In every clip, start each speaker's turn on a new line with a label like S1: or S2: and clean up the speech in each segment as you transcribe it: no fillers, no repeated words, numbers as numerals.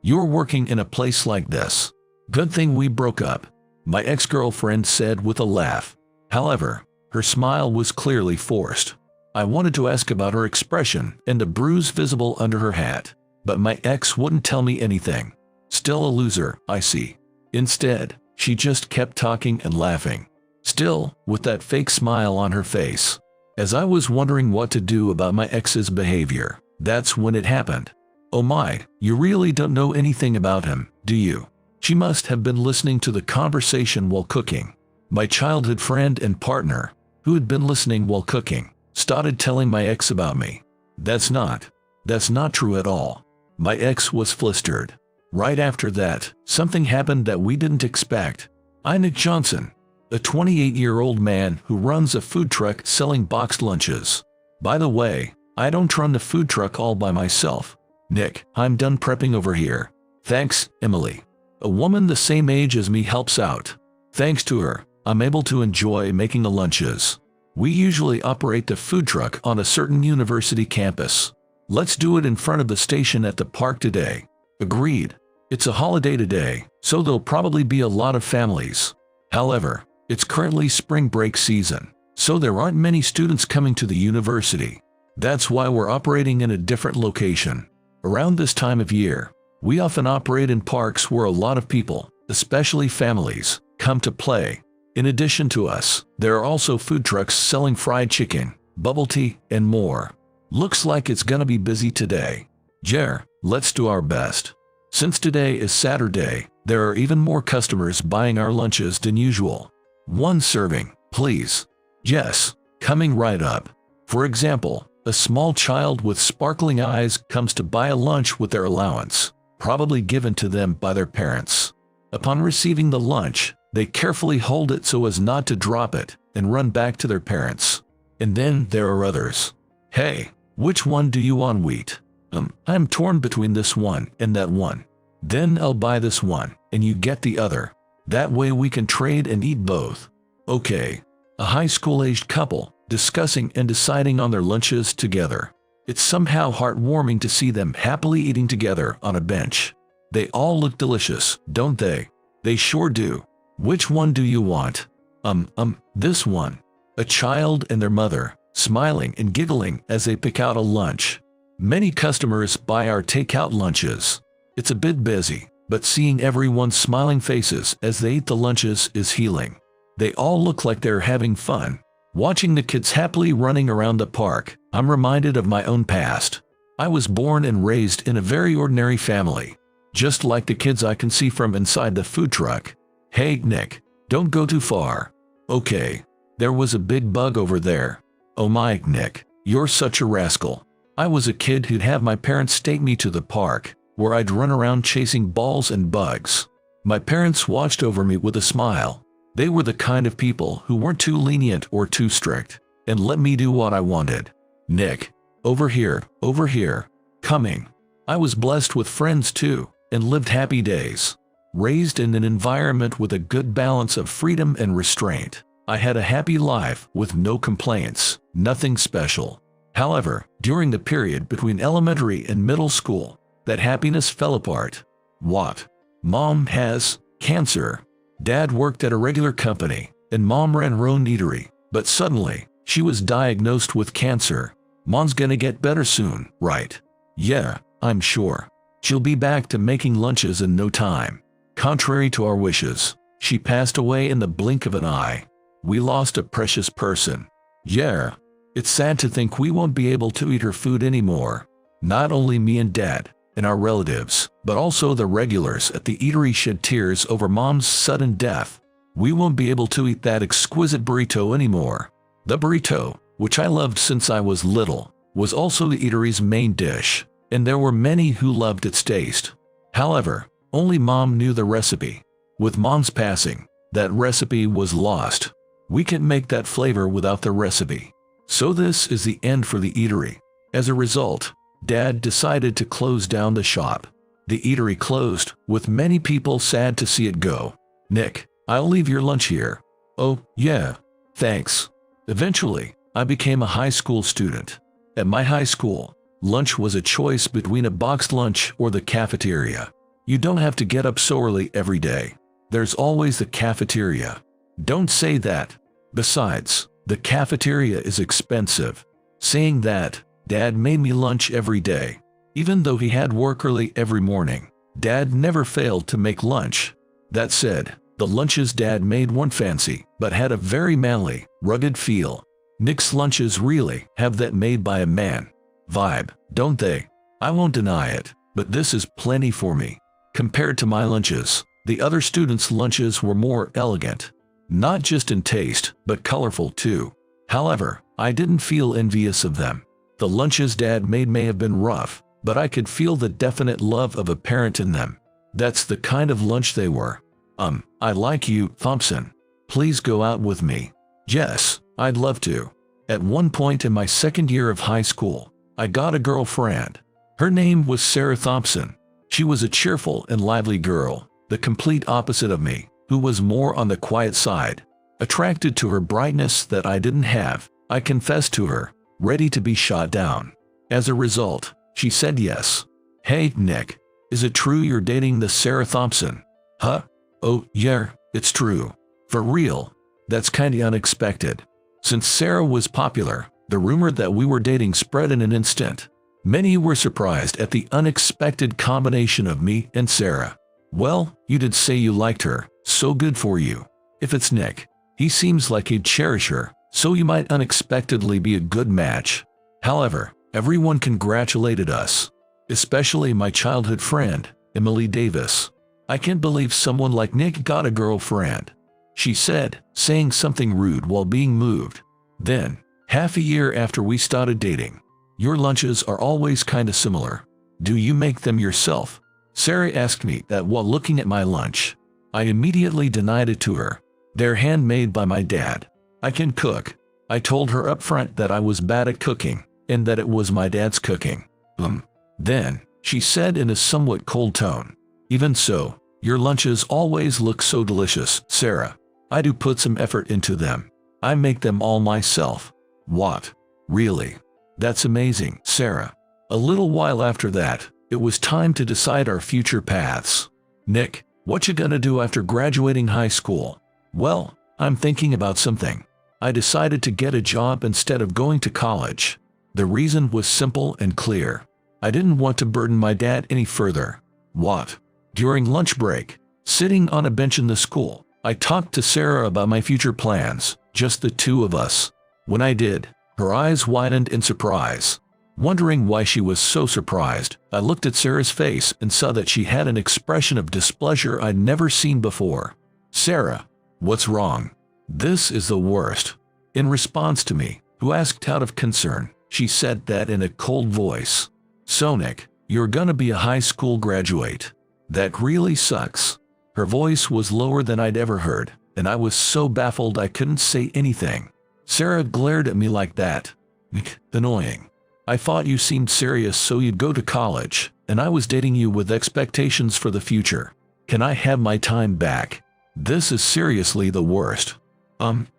S1: You're working in a place like this. Good thing we broke up, my ex-girlfriend said with a laugh. However, her smile was clearly forced. I wanted to ask about her expression and the bruise visible under her hat, but my ex wouldn't tell me anything. Still a loser, I see. Instead, she just kept talking and laughing, still with that fake smile on her face. As I was wondering what to do about my ex's behavior, that's when it happened. Oh my, you really don't know anything about him, do you? She must have been listening to the conversation while cooking. My childhood friend and partner, who had been listening while cooking, started telling my ex about me. That's not true at all. My ex was flustered. Right after that, something happened that we didn't expect. Nick Johnson, a 28-year-old man who runs a food truck selling boxed lunches. By the way, I don't run the food truck all by myself. Nick, I'm done prepping over here. Thanks, Emily. A woman the same age as me helps out. Thanks to her, I'm able to enjoy making the lunches. We usually operate the food truck on a certain university campus. Let's do it in front of the station at the park today. Agreed. It's a holiday today, so there'll probably be a lot of families. However, it's currently spring break season, so there aren't many students coming to the university. That's why we're operating in a different location. Around this time of year, we often operate in parks where a lot of people, especially families, come to play. In addition to us, there are also food trucks selling fried chicken, bubble tea, and more. Looks like it's gonna be busy today. Jer, let's do our best. Since today is Saturday, there are even more customers buying our lunches than usual. One serving, please. Yes, coming right up. For example, a small child with sparkling eyes comes to buy a lunch with their allowance, probably given to them by their parents. Upon receiving the lunch, they carefully hold it so as not to drop it and run back to their parents. And then there are others. Hey, which one do you want, wheat? I'm torn between this one and that one. Then I'll buy this one and you get the other. That way we can trade and eat both. Okay. A high school-aged couple discussing and deciding on their lunches together. It's somehow heartwarming to see them happily eating together on a bench. They all look delicious, don't they? They sure do. Which one do you want? This one. A child and their mother, smiling and giggling as they pick out a lunch. Many customers buy our takeout lunches. It's a bit busy, but seeing everyone's smiling faces as they eat the lunches is healing. They all look like they're having fun. Watching the kids happily running around the park, I'm reminded of my own past. I was born and raised in a very ordinary family, just like the kids I can see from inside the food truck. Hey, Nick, don't go too far. Okay, there was a big bug over there. Oh my, Nick, you're such a rascal. I was a kid who'd have my parents take me to the park, where I'd run around chasing balls and bugs. My parents watched over me with a smile. They were the kind of people who weren't too lenient or too strict, and let me do what I wanted. Nick, over here, coming. I was blessed with friends too, and lived happy days. Raised in an environment with a good balance of freedom and restraint, I had a happy life with no complaints, nothing special. However, during the period between elementary and middle school, that happiness fell apart. What? Mom has cancer. Dad worked at a regular company, and Mom ran her own eatery, but suddenly, she was diagnosed with cancer. Mom's gonna get better soon, right? Yeah, I'm sure. She'll be back to making lunches in no time. Contrary to our wishes, she passed away in the blink of an eye. We lost a precious person. Yeah, it's sad to think we won't be able to eat her food anymore. Not only me and Dad, and our relatives, but also the regulars at the eatery shed tears over Mom's sudden death. We won't be able to eat that exquisite burrito anymore. The burrito, which I loved since I was little, was also the eatery's main dish, and there were many who loved its taste. However, only Mom knew the recipe. With Mom's passing, that recipe was lost. We can't make that flavor without the recipe. So this is the end for the eatery. As a result, Dad decided to close down the shop. The eatery closed, with many people sad to see it go. Nick, I'll leave your lunch here. Oh, yeah. Thanks. Eventually, I became a high school student. At my high school, lunch was a choice between a boxed lunch or the cafeteria. You don't have to get up so early every day. There's always the cafeteria. Don't say that. Besides, the cafeteria is expensive. Saying that, Dad made me lunch every day. Even though he had work early every morning, Dad never failed to make lunch. That said, the lunches Dad made weren't fancy, but had a very manly, rugged feel. Nick's lunches really have that made by a man vibe, don't they? I won't deny it, but this is plenty for me. Compared to my lunches, the other students' lunches were more elegant. Not just in taste, but colorful too. However, I didn't feel envious of them. The lunches Dad made may have been rough, but I could feel the definite love of a parent in them. That's the kind of lunch they were. I like you, Thompson. Please go out with me. Yes, I'd love to. At one point in my second year of high school, I got a girlfriend. Her name was Sarah Thompson. She was a cheerful and lively girl, the complete opposite of me, who was more on the quiet side. Attracted to her brightness that I didn't have, I confessed to her, ready to be shot down. As a result, she said yes. Hey, Nick, is it true you're dating this Sarah Thompson? Huh? Oh, yeah, it's true. For real? That's kinda unexpected. Since Sarah was popular, the rumor that we were dating spread in an instant. Many were surprised at the unexpected combination of me and Sarah. Well, you did say you liked her, so good for you. If it's Nick, he seems like he'd cherish her, so you might unexpectedly be a good match. However, everyone congratulated us, especially my childhood friend, Emily Davis. I can't believe someone like Nick got a girlfriend, she said, saying something rude while being moved. Then, half a year after we started dating, your lunches are always kinda similar. Do you make them yourself? Sarah asked me that while looking at my lunch. I immediately denied it to her. They're handmade by my dad. I can cook. I told her up front that I was bad at cooking, and that it was my dad's cooking. Then, she said in a somewhat cold tone, even so, your lunches always look so delicious, Sarah. I do put some effort into them. I make them all myself. What? Really? That's amazing, Sarah. A little while after that, it was time to decide our future paths. Nick, what you gonna do after graduating high school? Well, I'm thinking about something. I decided to get a job instead of going to college. The reason was simple and clear. I didn't want to burden my dad any further. What? During lunch break, sitting on a bench in the school, I talked to Sarah about my future plans, just the two of us. When I did, her eyes widened in surprise. Wondering why she was so surprised, I looked at Sarah's face and saw that she had an expression of displeasure I'd never seen before. Sarah, what's wrong? This is the worst. In response to me, who asked out of concern, she said that in a cold voice. So Nick, you're gonna be a high school graduate. That really sucks. Her voice was lower than I'd ever heard, and I was so baffled I couldn't say anything. Sarah glared at me like that. Annoying. I thought you seemed serious so you'd go to college, and I was dating you with expectations for the future. Can I have my time back? This is seriously the worst.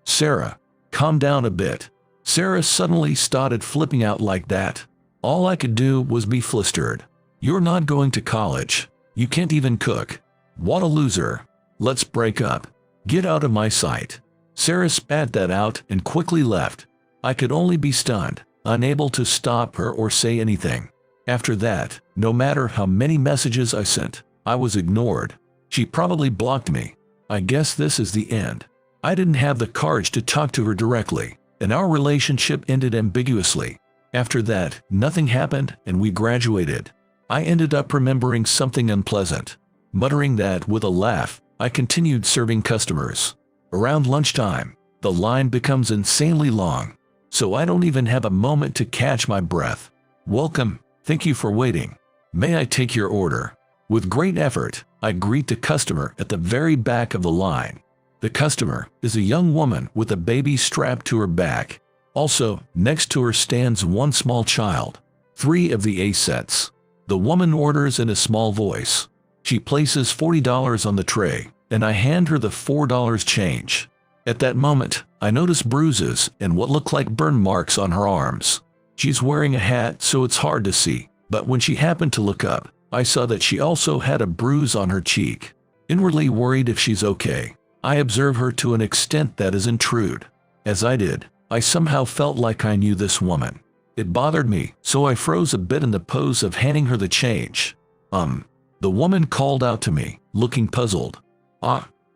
S1: Sarah, calm down a bit. Sarah suddenly started flipping out like that. All I could do was be flustered. You're not going to college. You can't even cook. What a loser. Let's break up. Get out of my sight. Sarah spat that out and quickly left. I could only be stunned, unable to stop her or say anything. After that, no matter how many messages I sent, I was ignored. She probably blocked me. I guess this is the end. I didn't have the courage to talk to her directly, and our relationship ended ambiguously. After that, nothing happened and we graduated. I ended up remembering something unpleasant. Muttering that with a laugh, I continued serving customers. Around lunchtime, the line becomes insanely long, so I don't even have a moment to catch my breath. Welcome, thank you for waiting. May I take your order? With great effort, I greet the customer at the very back of the line. The customer is a young woman with a baby strapped to her back. Also, next to her stands one small child. 3 of the A sets. The woman orders in a small voice. She places $40 on the tray, and I hand her the $4 change. At that moment, I notice bruises and what look like burn marks on her arms. She's wearing a hat so it's hard to see, but when she happened to look up, I saw that she also had a bruise on her cheek. Inwardly worried if she's okay, I observe her to an extent that is intrude. As I did, I somehow felt like I knew this woman. It bothered me, so I froze a bit in the pose of handing her the change. The woman called out to me, looking puzzled.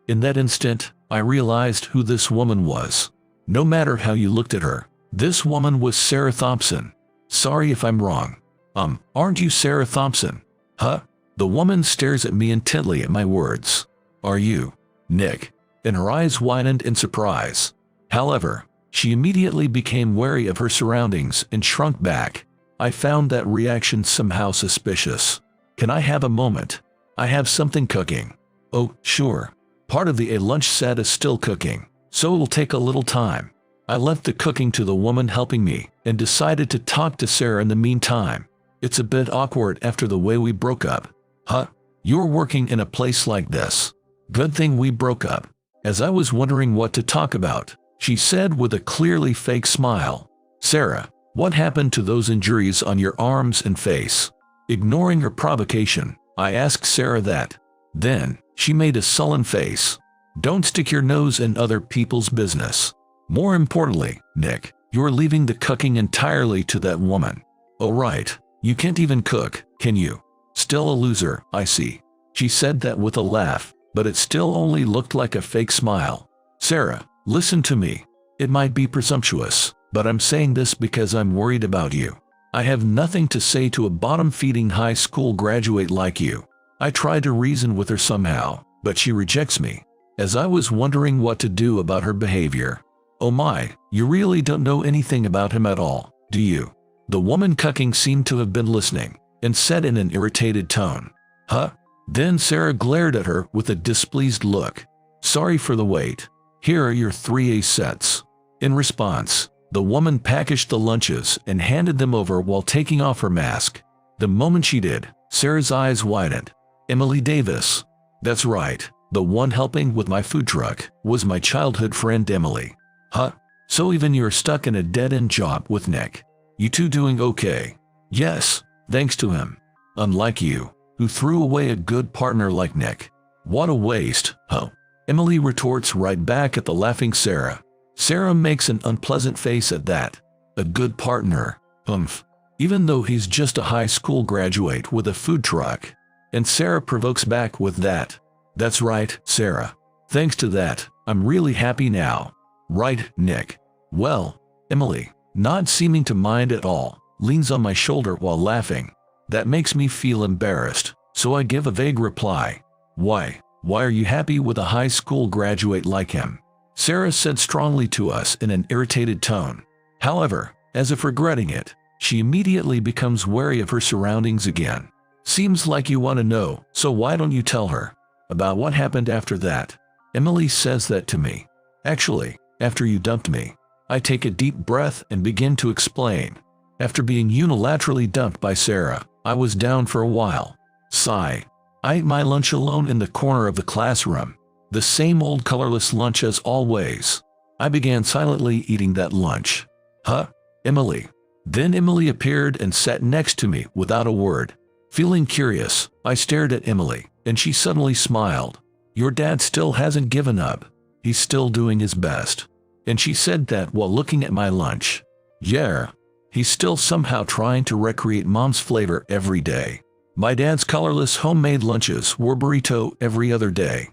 S1: In that instant, I realized who this woman was. No matter how you looked at her, this woman was Sarah Thompson. Sorry if I'm wrong. Aren't you Sarah Thompson? Huh? The woman stares at me intently at my words. Are you, Nick? And her eyes widened in surprise. However, she immediately became wary of her surroundings and shrunk back. I found that reaction somehow suspicious. Can I have a moment? I have something cooking. Oh, sure. Part of the lunch set is still cooking, so it'll take a little time. I left the cooking to the woman helping me and decided to talk to Sarah in the meantime. It's a bit awkward after the way we broke up. Huh? You're working in a place like this. Good thing we broke up. As I was wondering what to talk about, she said with a clearly fake smile. Sarah, what happened to those injuries on your arms and face? Ignoring her provocation, I asked Sarah that. Then, she made a sullen face. Don't stick your nose in other people's business. More importantly, Nick, you're leaving the cooking entirely to that woman. Oh right, you can't even cook, can you? Still a loser, I see. She said that with a laugh, but it still only looked like a fake smile. Sarah, listen to me. It might be presumptuous, but I'm saying this because I'm worried about you. I have nothing to say to a bottom-feeding high school graduate like you. I try to reason with her somehow, but she rejects me. As I was wondering what to do about her behavior. Oh my, you really don't know anything about him at all, do you? The woman cooking seemed to have been listening, and said in an irritated tone. Huh? Then Sarah glared at her with a displeased look. Sorry for the wait. Here are your 3 sets. In response, the woman packaged the lunches and handed them over while taking off her mask. The moment she did, Sarah's eyes widened. Emily Davis. That's right, the one helping with my food truck was my childhood friend Emily. Huh? So even you're stuck in a dead-end job with Nick. You two doing okay? Yes, thanks to him. Unlike you, who threw away a good partner like Nick. What a waste, huh? Emily retorts right back at the laughing Sarah. Sarah makes an unpleasant face at that. A good partner, even though he's just a high school graduate with a food truck. And Sarah provokes back with that. That's right, Sarah. Thanks to that, I'm really happy now. Right, Nick? Well, Emily, not seeming to mind at all, leans on my shoulder while laughing. That makes me feel embarrassed, so I give a vague reply. Why are you happy with a high school graduate like him? Sarah said strongly to us in an irritated tone. However, as if regretting it, she immediately becomes wary of her surroundings again. Seems like you want to know, so why don't you tell her about what happened after that? Emily says that to me. Actually, after you dumped me. I take a deep breath and begin to explain. After being unilaterally dumped by Sarah, I was down for a while. Sigh. I ate my lunch alone in the corner of the classroom. The same old colorless lunch as always. I began silently eating that lunch. Huh? Emily. Then Emily appeared and sat next to me without a word. Feeling curious, I stared at Emily, and she suddenly smiled. Your dad still hasn't given up. He's still doing his best. And she said that while looking at my lunch. Yeah. He's still somehow trying to recreate mom's flavor every day. My dad's colorless homemade lunches were burrito every other day.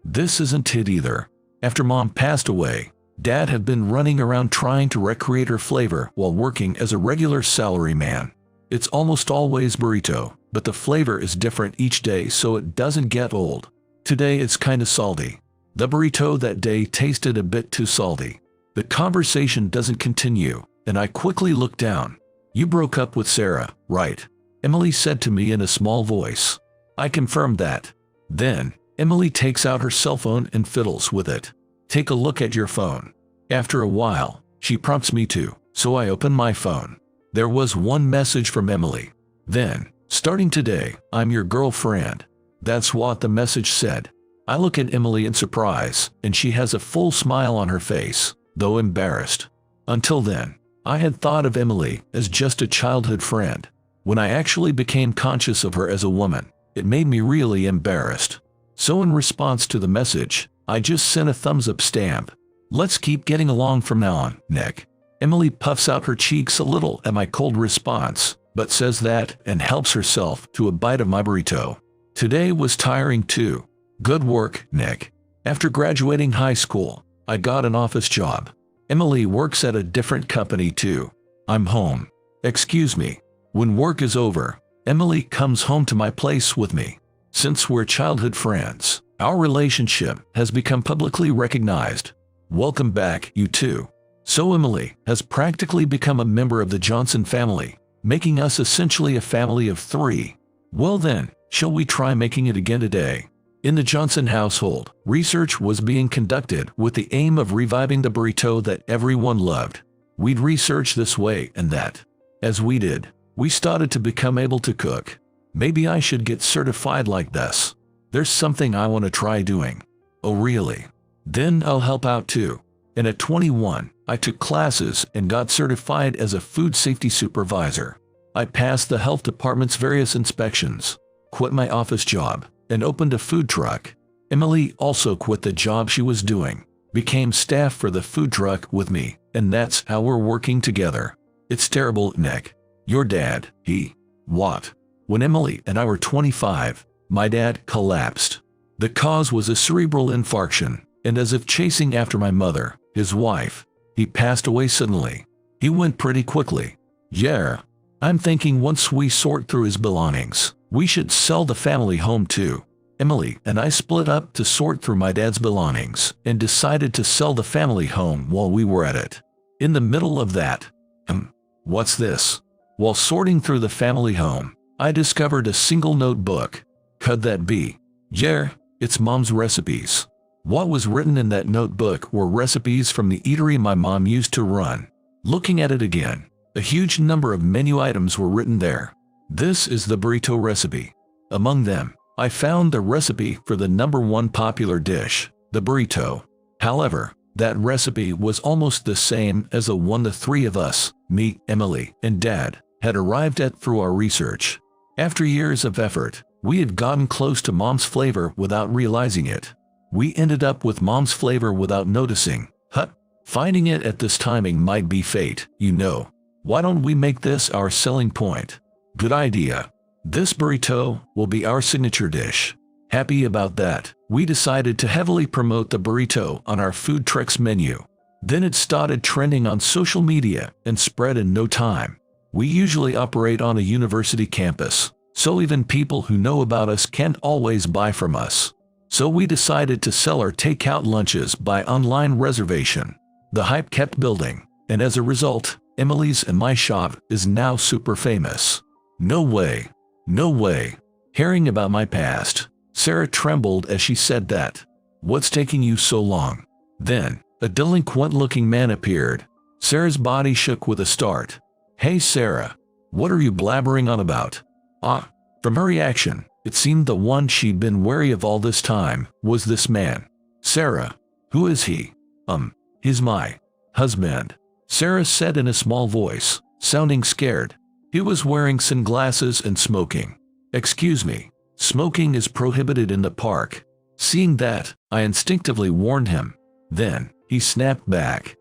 S1: This isn't it either. After mom passed away, dad had been running around trying to recreate her flavor while working as a regular salaryman. It's almost always burrito, but the flavor is different each day so it doesn't get old. Today it's kinda salty. The burrito that day tasted a bit too salty. The conversation doesn't continue, and I quickly look down. You broke up with Sarah, right? Emily said to me in a small voice. I confirmed that. Then, Emily takes out her cell phone and fiddles with it. Take a look at your phone. After a while, she prompts me to, so I open my phone. There was one message from Emily. Then, starting today, I'm your girlfriend. That's what the message said. I look at Emily in surprise, and she has a full smile on her face, though embarrassed. Until then, I had thought of Emily as just a childhood friend. When I actually became conscious of her as a woman, it made me really embarrassed. So in response to the message, I just sent a thumbs up stamp. Let's keep getting along from now on, Nick. Emily puffs out her cheeks a little at my cold response, but says that and helps herself to a bite of my burrito. Today was tiring too. Good work, Nick. After graduating high school, I got an office job. Emily works at a different company too. I'm home. Excuse me. When work is over, Emily comes home to my place with me. Since we're childhood friends, our relationship has become publicly recognized. Welcome back, you two. So Emily has practically become a member of the Johnson family, making us essentially a family of 3. Well then, shall we try making it again today? In the Johnson household, research was being conducted with the aim of reviving the burrito that everyone loved. We'd research this way and that. As we did, we started to become able to cook. Maybe I should get certified like this. There's something I want to try doing. Oh really? Then I'll help out too. And at 21, I took classes and got certified as a food safety supervisor. I passed the health department's various inspections, quit my office job, and opened a food truck. Emily also quit the job she was doing, became staff for the food truck with me, and that's how we're working together. It's terrible, Nick. Your dad, what? When Emily and I were 25, my dad collapsed. The cause was a cerebral infarction, and as if chasing after my mother, his wife, he passed away suddenly. He went pretty quickly. Yeah. I'm thinking once we sort through his belongings, we should sell the family home too. Emily and I split up to sort through my dad's belongings and decided to sell the family home while we were at it. In the middle of that, what's this? While sorting through the family home, I discovered a single notebook. Could that be? Yeah, it's Mom's recipes. What was written in that notebook were recipes from the eatery my mom used to run. Looking at it again, a huge number of menu items were written there. This is the burrito recipe. Among them, I found the recipe for the #1 popular dish, the burrito. However, that recipe was almost the same as the one the 3 of us, me, Emily, and Dad, had arrived at through our research. After years of effort, we had gotten close to Mom's flavor without realizing it. We ended up with Mom's flavor without noticing. Finding it at this timing might be fate, you know. Why don't we make this our selling point? Good idea. This burrito will be our signature dish. Happy about that, we decided to heavily promote the burrito on our food truck's menu. Then it started trending on social media and spread in no time. We usually operate on a university campus, so even people who know about us can't always buy from us. So we decided to sell our takeout lunches by online reservation. The hype kept building, and as a result, Emily's and my shop is now super famous. No way. No way. Hearing about my past, Sarah trembled as she said that. What's taking you so long? Then, a delinquent-looking man appeared. Sarah's body shook with a start. Hey Sarah, what are you blabbering on about? From her reaction, it seemed the one she'd been wary of all this time was this man. Sarah, who is he? He's my husband, Sarah said in a small voice, sounding scared. He was wearing sunglasses and smoking. Excuse me, smoking is prohibited in the park. Seeing that, I instinctively warned him. Then, he snapped back.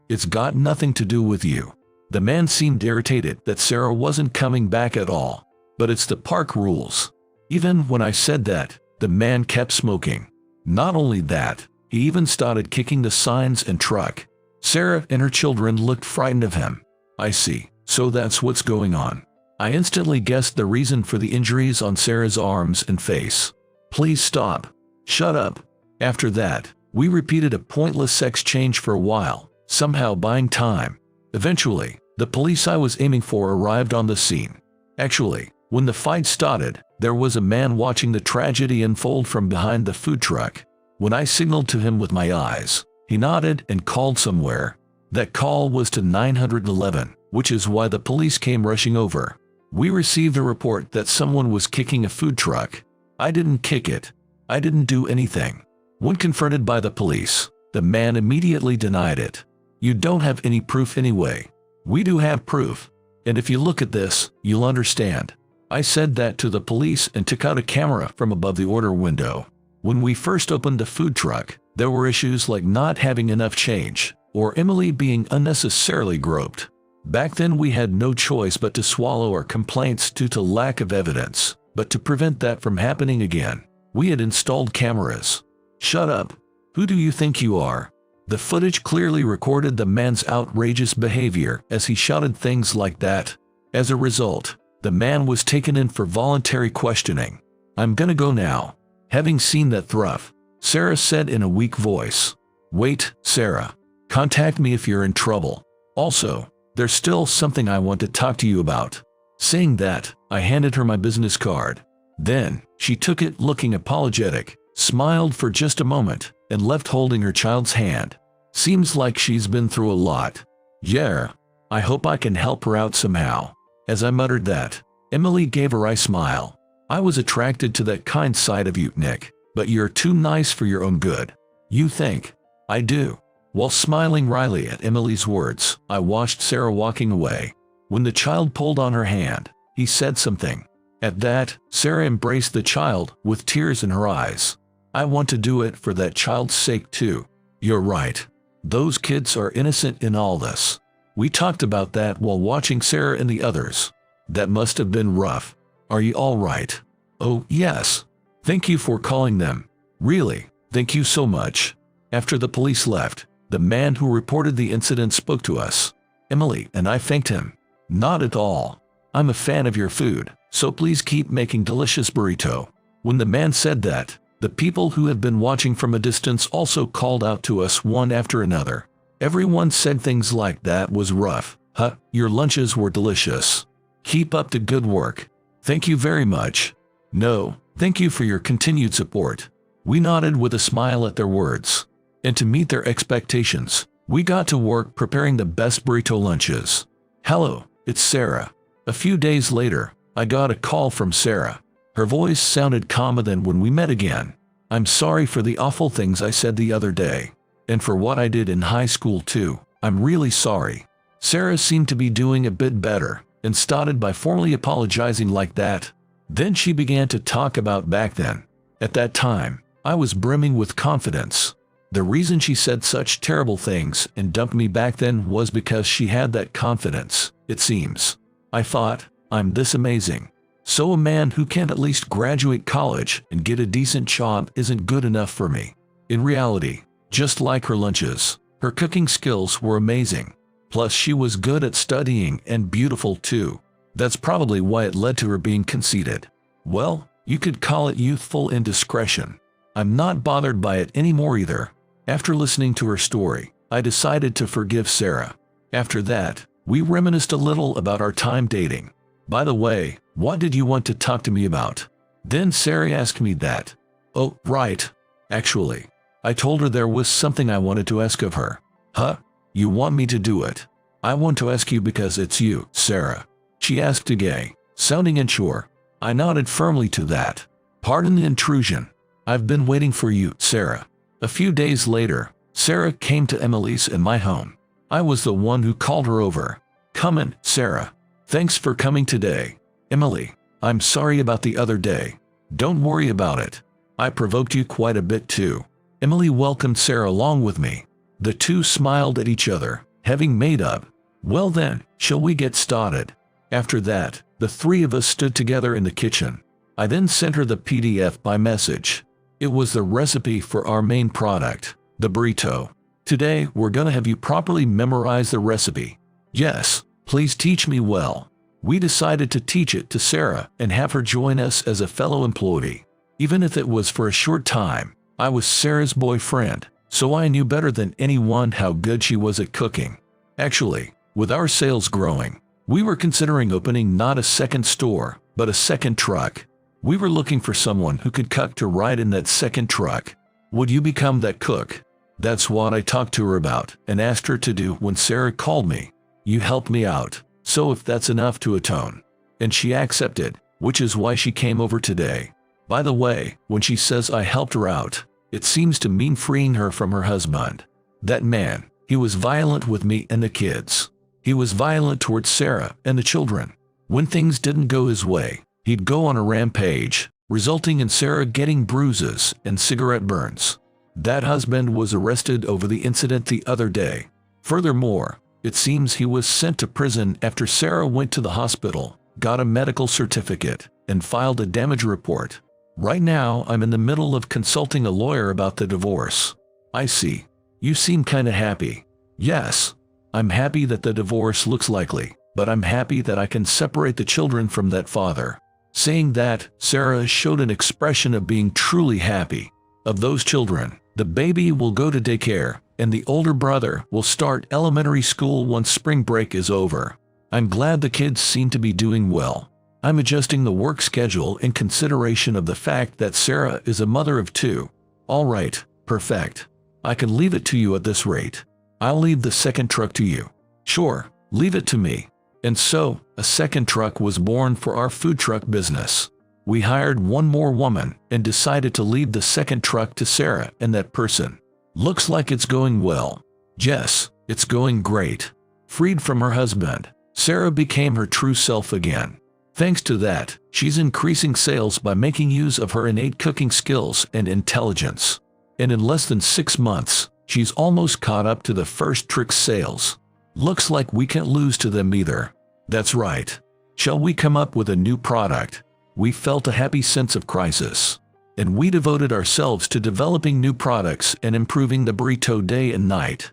S1: It's got nothing to do with you. The man seemed irritated that Sarah wasn't coming back at all. But it's the park rules. Even when I said that, the man kept smoking. Not only that, he even started kicking the signs and truck. Sarah and her children looked frightened of him. I see, so that's what's going on. I instantly guessed the reason for the injuries on Sarah's arms and face. Please stop. Shut up. After that, we repeated a pointless sex change for a while, somehow buying time. Eventually, the police I was aiming for arrived on the scene. Actually, when the fight started, there was a man watching the tragedy unfold from behind the food truck. When I signaled to him with my eyes, he nodded and called somewhere. That call was to 911, which is why the police came rushing over. We received a report that someone was kicking a food truck. I didn't kick it. I didn't do anything. When confronted by the police, the man immediately denied it. You don't have any proof anyway. We do have proof. And if you look at this, you'll understand. I said that to the police and took out a camera from above the order window. When we first opened the food truck, there were issues like not having enough change, or Emily being unnecessarily groped. Back then we had no choice but to swallow our complaints due to lack of evidence. But to prevent that from happening again, we had installed cameras. Shut up. Who do you think you are? The footage clearly recorded the man's outrageous behavior as he shouted things like that. As a result, the man was taken in for voluntary questioning. I'm gonna go now. Having seen that through, Sarah said in a weak voice. Wait, Sarah. Contact me if you're in trouble. Also, there's still something I want to talk to you about. Saying that, I handed her my business card. Then, she took it looking apologetic, smiled for just a moment, and left holding her child's hand. Seems like she's been through a lot. Yeah, I hope I can help her out somehow. As I muttered that, Emily gave a wry smile. I was attracted to that kind side of you, Nick, but you're too nice for your own good. You think? I do. While smiling wryly at Emily's words, I watched Sarah walking away. When the child pulled on her hand, he said something. At that, Sarah embraced the child with tears in her eyes. I want to do it for that child's sake too. You're right. Those kids are innocent in all this. We talked about that while watching Sarah and the others. That must have been rough. Are you all right? Oh, yes. Thank you for calling them. Really, thank you so much. After the police left, the man who reported the incident spoke to us. Emily and I thanked him. Not at all. I'm a fan of your food, so please keep making delicious burrito. When the man said that, the people who had been watching from a distance also called out to us one after another. Everyone said things like that was rough. Huh, your lunches were delicious. Keep up the good work. Thank you very much. No, thank you for your continued support. We nodded with a smile at their words. And to meet their expectations, we got to work preparing the best burrito lunches. Hello, it's Sarah. A few days later, I got a call from Sarah. Her voice sounded calmer than when we met again. I'm sorry for the awful things I said the other day. And for what I did in high school too. I'm really sorry. Sarah seemed to be doing a bit better, and started by formally apologizing like that. Then she began to talk about back then. At that time, I was brimming with confidence. The reason she said such terrible things and dumped me back then was because she had that confidence, it seems. I thought, I'm this amazing. So a man who can't at least graduate college and get a decent job isn't good enough for me. In reality, just like her lunches, her cooking skills were amazing. Plus she was good at studying and beautiful too. That's probably why it led to her being conceited. Well, you could call it youthful indiscretion. I'm not bothered by it anymore either. After listening to her story, I decided to forgive Sarah. After that, we reminisced a little about our time dating. By the way, what did you want to talk to me about? Then Sarah asked me that. Oh, right. Actually, I told her there was something I wanted to ask of her. Huh? You want me to do it? I want to ask you because it's you, Sarah. She asked again, sounding unsure. I nodded firmly to that. Pardon the intrusion. I've been waiting for you, Sarah. A few days later, Sarah came to Emily's and my home. I was the one who called her over. Come in, Sarah. Thanks for coming today. Emily, I'm sorry about the other day. Don't worry about it. I provoked you quite a bit too. Emily welcomed Sarah along with me. The two smiled at each other, having made up. Well then, shall we get started? After that, the three of us stood together in the kitchen. I then sent her the PDF by message. It was the recipe for our main product, the burrito. Today, we're gonna have you properly memorize the recipe. Yes, please teach me well. We decided to teach it to Sarah and have her join us as a fellow employee. Even if it was for a short time, I was Sarah's boyfriend, so I knew better than anyone how good she was at cooking. Actually, with our sales growing, we were considering opening not a second store, but a second truck. We were looking for someone who could cook to ride in that second truck. Would you become that cook? That's what I talked to her about and asked her to do when Sarah called me. You helped me out, so if that's enough to atone. And she accepted, which is why she came over today. By the way, when she says I helped her out, it seems to mean freeing her from her husband. That man, he was violent with me and the kids. He was violent towards Sarah and the children. When things didn't go his way, he'd go on a rampage, resulting in Sarah getting bruises and cigarette burns. That husband was arrested over the incident the other day. Furthermore, it seems he was sent to prison after Sarah went to the hospital, got a medical certificate, and filed a damage report. Right now, I'm in the middle of consulting a lawyer about the divorce. I see. You seem kinda happy. Yes. I'm happy that the divorce looks likely, but I'm happy that I can separate the children from that father. Saying that, Sarah showed an expression of being truly happy. Of those children, the baby will go to daycare, and the older brother will start elementary school once spring break is over. I'm glad the kids seem to be doing well. I'm adjusting the work schedule in consideration of the fact that Sarah is a mother of 2. All right, perfect. I can leave it to you at this rate. I'll leave the second truck to you. Sure, leave it to me. And so, a second truck was born for our food truck business. We hired one more woman and decided to leave the second truck to Sarah and that person. Looks like it's going well. Yes, it's going great. Freed from her husband, Sarah became her true self again. Thanks to that, she's increasing sales by making use of her innate cooking skills and intelligence. And in less than 6 months, she's almost caught up to the first trick sales. Looks like we can't lose to them either. That's right. Shall we come up with a new product? We felt a happy sense of crisis. And we devoted ourselves to developing new products and improving the burrito day and night.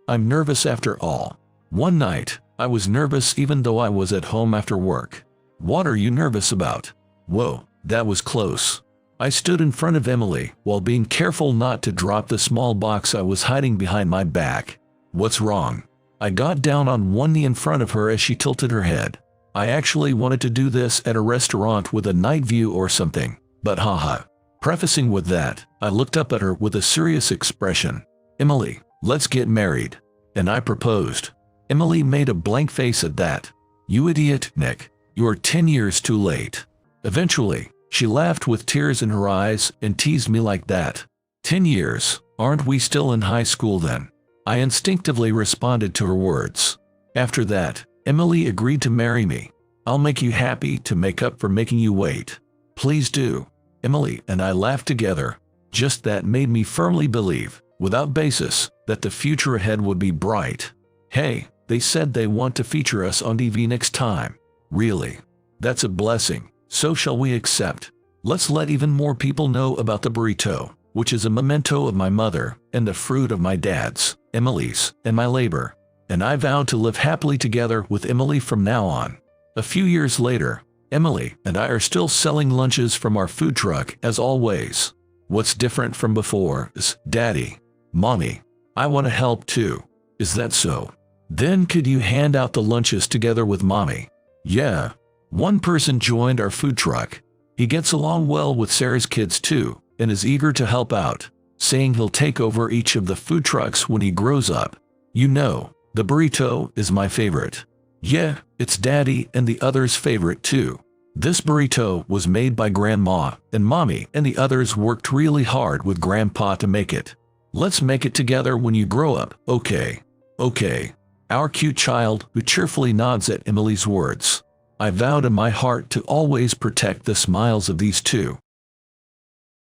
S1: I'm nervous after all. One night, I was nervous even though I was at home after work. What are you nervous about? Whoa, that was close. I stood in front of Emily while being careful not to drop the small box I was hiding behind my back. What's wrong? I got down on one knee in front of her as she tilted her head. I actually wanted to do this at a restaurant with a night view or something, but haha. Prefacing with that, I looked up at her with a serious expression. Emily, let's get married. And I proposed. Emily made a blank face at that. You idiot, Nick. You're 10 years too late. Eventually, she laughed with tears in her eyes and teased me like that. 10 years, aren't we still in high school then? I instinctively responded to her words. After that, Emily agreed to marry me. I'll make you happy to make up for making you wait. Please do. Emily and I laughed together. Just that made me firmly believe, without basis, that the future ahead would be bright. Hey, they said they want to feature us on TV next time. Really? That's a blessing. So shall we accept? Let's let even more people know about the burrito, which is a memento of my mother and the fruit of my dad's, Emily's, and my labor. And I vowed to live happily together with Emily from now on. A few years later, Emily and I are still selling lunches from our food truck as always. What's different from before is, Daddy, Mommy, I want to help too. Is that so? Then could you hand out the lunches together with Mommy? Yeah. One person joined our food truck. He gets along well with Sarah's kids too, and is eager to help out, saying he'll take over each of the food trucks when he grows up. You know, the burrito is my favorite. Yeah, it's Daddy and the others' favorite too. This burrito was made by Grandma, and Mommy and the others worked really hard with Grandpa to make it. Let's make it together when you grow up, okay? Okay. Our cute child who cheerfully nods at Emily's words. I vowed in my heart to always protect the smiles of these two.